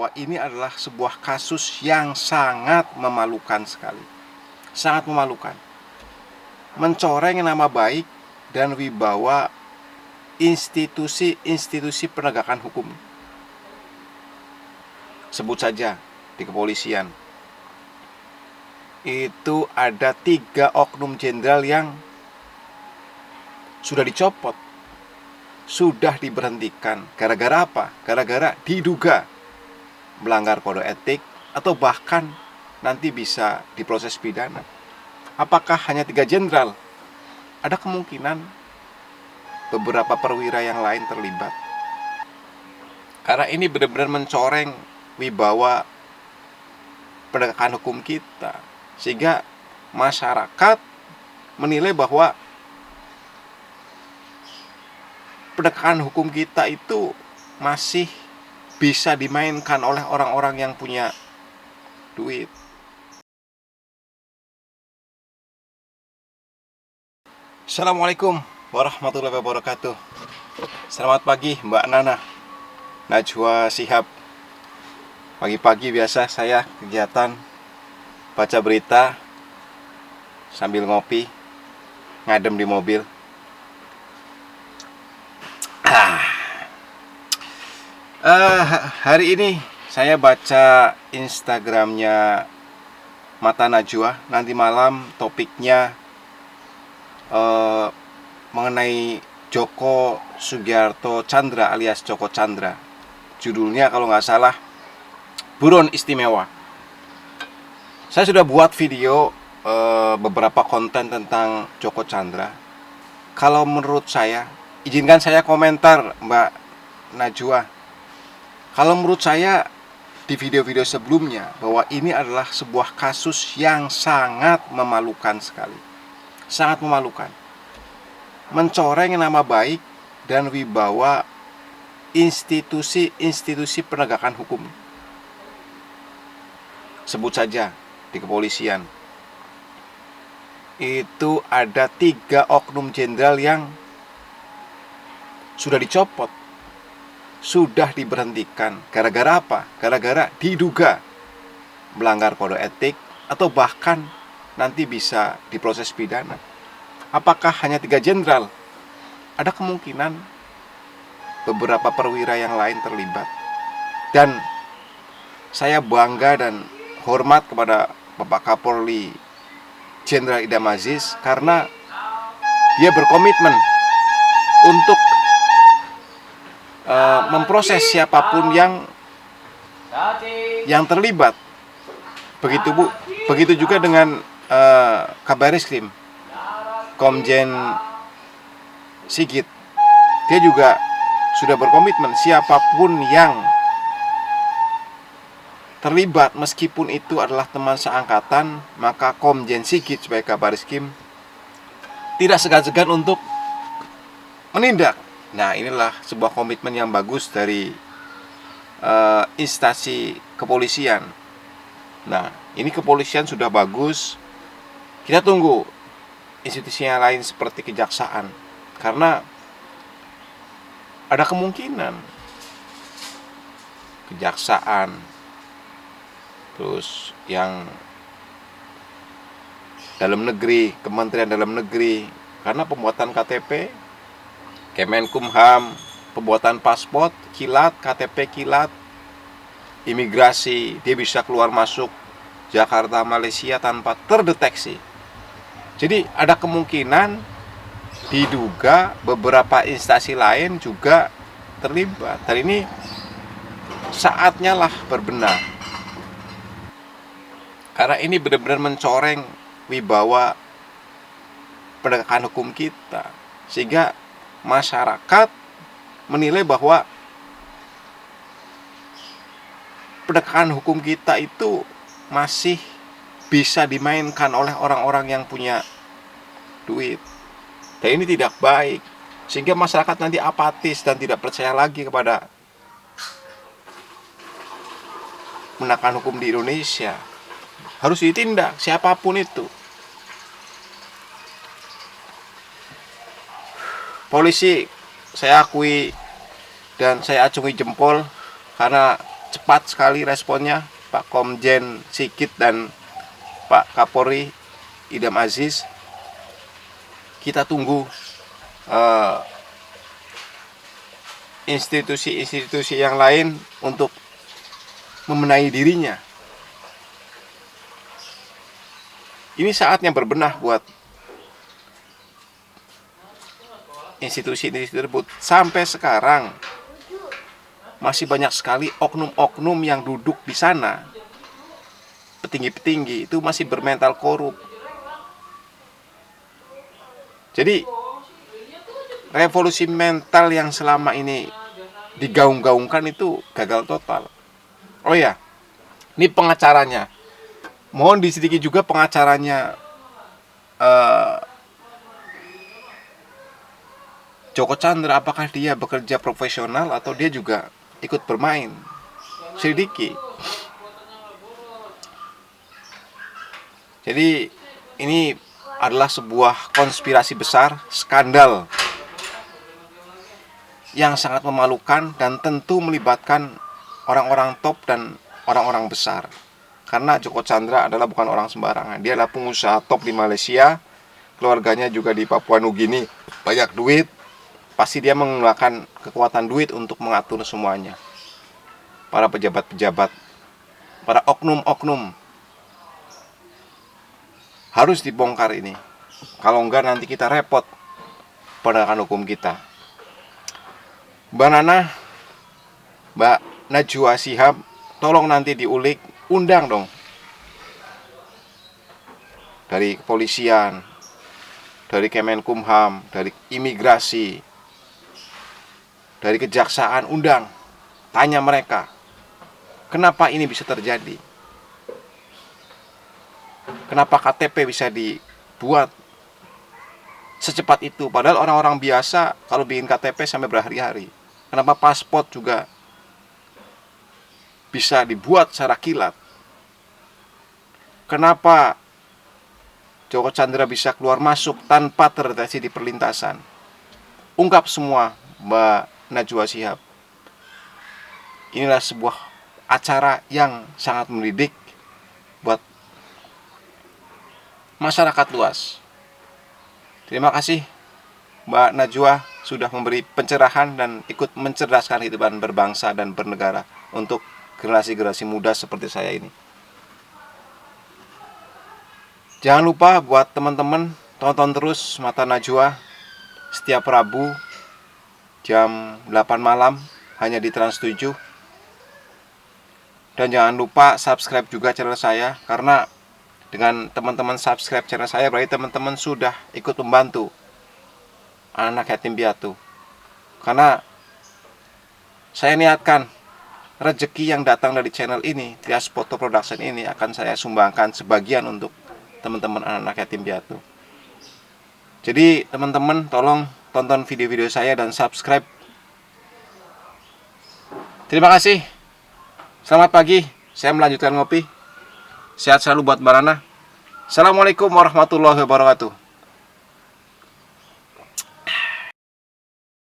bahwa ini adalah sebuah kasus yang sangat memalukan sekali. Sangat memalukan. Mencoreng nama baik dan wibawa institusi-institusi penegakan hukum. Sebut saja di kepolisian. Itu ada 3 oknum jenderal yang sudah dicopot, sudah diberhentikan. Gara-gara apa? Gara-gara diduga melanggar kode etik atau bahkan nanti bisa diproses pidana. Apakah hanya 3 jenderal? Ada kemungkinan beberapa perwira yang lain terlibat. Karena ini benar-benar mencoreng wibawa penegakan hukum kita, sehingga masyarakat menilai bahwa penegakan hukum kita itu masih bisa dimainkan oleh orang-orang yang punya duit. Assalamualaikum warahmatullahi wabarakatuh. Selamat pagi Mbak Nana, Najwa Shihab. Pagi-pagi biasa saya kegiatan baca berita sambil ngopi, ngadem di mobil. Hari ini saya baca Instagramnya Mata Najwa. Nanti malam topiknya mengenai Joko Sugiarto Tjandra alias Joko Chandra. Judulnya kalau nggak salah Buron Istimewa. Saya sudah buat video beberapa konten tentang Joko Chandra. Kalau menurut saya, izinkan saya komentar Mbak Najwa. Kalau menurut saya di video-video sebelumnya bahwa ini adalah sebuah kasus yang sangat memalukan sekali. Sangat memalukan. Mencoreng nama baik dan wibawa institusi-institusi penegakan hukum. Sebut saja di kepolisian. Itu ada 3 oknum jenderal yang sudah dicopot, sudah diberhentikan. Gara-gara apa? Gara-gara diduga melanggar kode etik atau bahkan nanti bisa diproses pidana. Apakah hanya 3 jenderal? Ada kemungkinan beberapa perwira yang lain terlibat. Dan saya bangga dan hormat kepada Bapak Kapolri Jenderal Idam Aziz karena dia berkomitmen untuk memproses siapapun yang terlibat. Begitu Bu, begitu juga dengan Kabariskim Komjen Sigit. Dia juga sudah berkomitmen siapapun yang terlibat, meskipun itu adalah teman seangkatan, maka Komjen Sigit sebagai Kabariskim tidak segan-segan untuk menindak. Nah, inilah sebuah komitmen yang bagus dari instansi kepolisian. Nah, ini kepolisian sudah bagus. Kita tunggu institusi yang lain seperti kejaksaan, karena ada kemungkinan kejaksaan, terus yang dalam negeri, Kementerian Dalam Negeri, karena pembuatan KTP, Kemenkumham, pembuatan paspor kilat, KTP kilat, imigrasi, dia bisa keluar masuk Jakarta, Malaysia tanpa terdeteksi. Jadi ada kemungkinan diduga beberapa instansi lain juga terlibat. Dan ini saatnya lah berbenah, karena ini benar-benar mencoreng wibawa penegakan hukum kita, sehingga masyarakat menilai bahwa penegakan hukum kita itu masih bisa dimainkan oleh orang-orang yang punya duit. Dan ini tidak baik, sehingga masyarakat nanti apatis dan tidak percaya lagi kepada penegakan hukum di Indonesia. Harus ditindak siapapun itu. Polisi, saya akui dan saya acungi jempol karena cepat sekali responnya Pak Komjen Sigit dan Pak Kapolri Idam Aziz. Kita tunggu institusi-institusi yang lain untuk membenahi dirinya. Ini saatnya berbenah buat institusi-institusi tersebut. Sampai sekarang masih banyak sekali oknum-oknum yang duduk di sana, petinggi-petinggi itu masih bermental korup. Jadi revolusi mental yang selama ini digaung-gaungkan itu gagal total. Oh ya, ini pengacaranya. Mohon diselidiki juga pengacaranya Joko Chandra, apakah dia bekerja profesional atau dia juga ikut bermain. Selidiki. Jadi ini adalah sebuah konspirasi besar, skandal yang sangat memalukan dan tentu melibatkan orang-orang top dan orang-orang besar. Karena Joko Chandra adalah bukan orang sembarangan. Dia adalah pengusaha top di Malaysia, keluarganya juga di Papua Nugini, banyak duit. Pasti dia menggunakan kekuatan duit untuk mengatur semuanya. Para pejabat-pejabat, para oknum-oknum harus dibongkar ini. Kalau enggak nanti kita repot penegakan hukum kita. Mbak Nana, Mbak Najwa Shihab, tolong nanti diulik, undang dong dari kepolisian, dari Kemenkumham, dari imigrasi, dari kejaksaan, undang, tanya mereka, kenapa ini bisa terjadi? Kenapa KTP bisa dibuat secepat itu? Padahal orang-orang biasa kalau bikin KTP sampai berhari-hari. Kenapa paspor juga bisa dibuat secara kilat? Kenapa Joko Chandra bisa keluar masuk tanpa terdeteksi di perlintasan? Ungkap semua, Mbak Najwa Shihab. Inilah sebuah acara yang sangat mendidik buat masyarakat luas. Terima kasih Mbak Najwa sudah memberi pencerahan dan ikut mencerdaskan kehidupan berbangsa dan bernegara untuk generasi-generasi muda seperti saya ini. Jangan lupa buat teman-teman tonton terus Mata Najwa setiap Rabu jam 8 malam hanya di Trans 7. Dan jangan lupa subscribe juga channel saya, karena dengan teman-teman subscribe channel saya berarti teman-teman sudah ikut membantu anak yatim piatu. Karena saya niatkan rezeki yang datang dari channel ini, Trias Photo Production ini, akan saya sumbangkan sebagian untuk teman-teman anak yatim piatu. Jadi teman-teman tolong tonton video-video saya dan subscribe. Terima kasih. Selamat pagi. Saya melanjutkan ngopi. Sehat selalu buat Mbak Nana. Assalamualaikum warahmatullahi wabarakatuh.